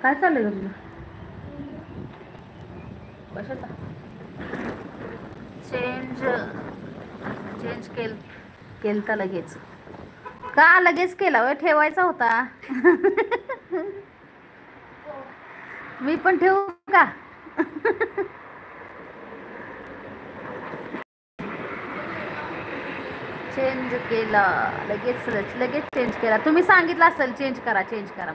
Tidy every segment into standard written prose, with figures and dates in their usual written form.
काय चाललंय तुझं? कशाचा चेंज? चेंज केलता लगेच? का लगेच केला होय? ठेवायचा होता. मी पण ठेवू का? चेंज केला लगेच, लगेच चेंज केला. तुम्ही सांगितलं असेल चेंज करा, चेंज करा.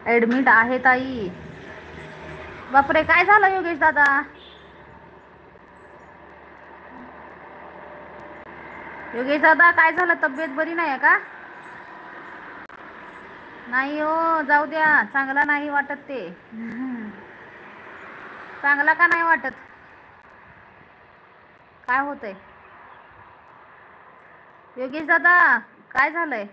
ऍडमिट आहे ताई. बापरे, काय झालं योगेश दादा? योगेश दादा काय झालं? तब्येत बरी नाही आहे का? नाही हो, जाऊ द्या. चांगला नाही वाटत ते. चांगला का नाही वाटत? काय होतंय योगेश दादा? काय झालंय?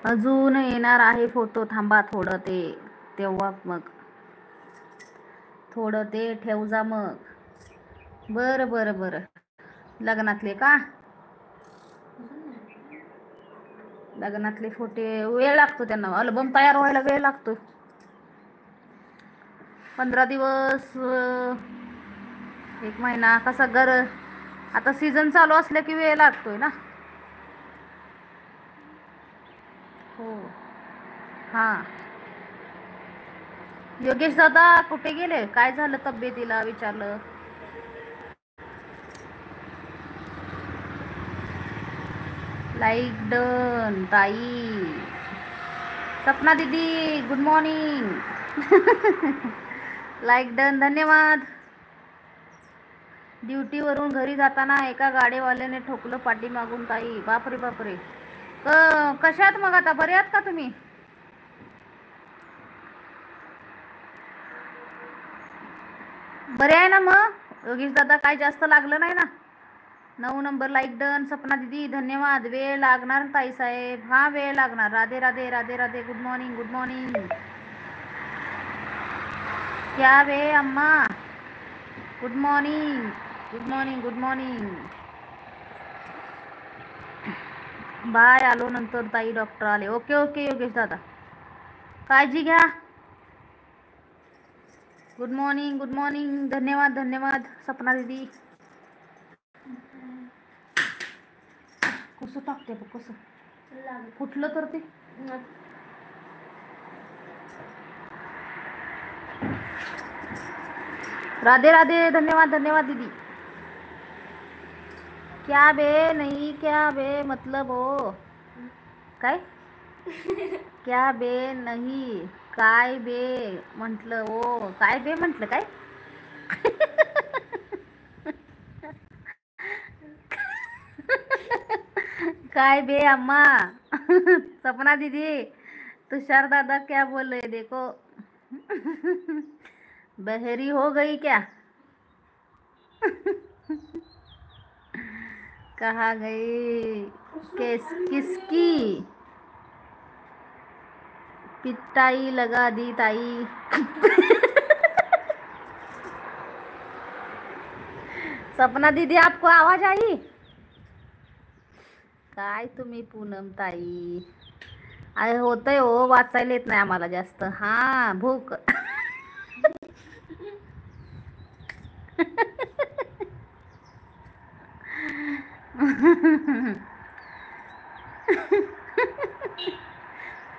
अजून येणार आहे फोटो. थांबा थोडं, ते तेव्हा मग थोडं ते ठेव जा मग. बरं बरं बरं. लग्नातले का? लग्नातले फोटे वेळ लागतो त्यांना. अल्बम तयार व्हायला वेळ लागतो. 15 दिवस, 1 महिना. कसा आता सीझन चालू असलं की वेळ लागतोय ना. हो. हां. योगेश दादा कुठे गेले? काय झालं तब्येतीला विचारलं. लाईक डन ताई. सपना दीदी गुड मॉर्निंग. लाईक डन, धन्यवाद. ड्युटीवरून घरी जाताना एका गाडीवाल्याने ठोकलं पाठीमागून ताई. बापरे बापरे. कशात मग आता? बरे आहात का तुम्ही? बरे आहे ना मग? योगेश दादा काय जास्त लागलं नाही ना? 9 नंबर लाईक डन. सपना दीदी धन्यवाद. वेळ लागणार ताई साहेब. हा वेळ लागणार. Radhe Radhe Radhe Radhe. Good morning good morning. क्या वे अम्मा? Good morning good morning good morning. Bye. आलो नंतर ताई. डॉक्टर आले. ओके ओके योगेश दादा, काळजी घ्या. Good morning good morning. धन्यवाद धन्यवाद सपना दीदी. कसं टाकते बघ, कसं फुटलं तर ते. राधे राधे. धन्यवाद धन्यवाद दीदी. क्या बे? नहीं क्या बे मतलब हो काय? क्या बे नाही काय बे म्हटलं हो. काय बे म्हटलं काय? काय बे अम्मा? सपना दीदी, तुषार दादा क्या बोल रहे देखो. बहरी हो गई क्या? कहाँ गई? किसकी पिटाई लगा दी ताई? सपना दीदी आपको आवाज आई? काय तुम्ही पूनम ताई? अरे होतंय हो, वाचायला येत नाही आम्हाला जास्त. हा भूक.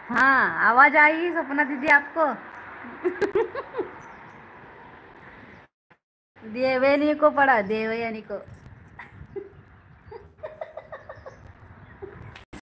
हाँ आवाज आई सपना दीदी आपको? देवयानी को पड़ा, देवयानी को.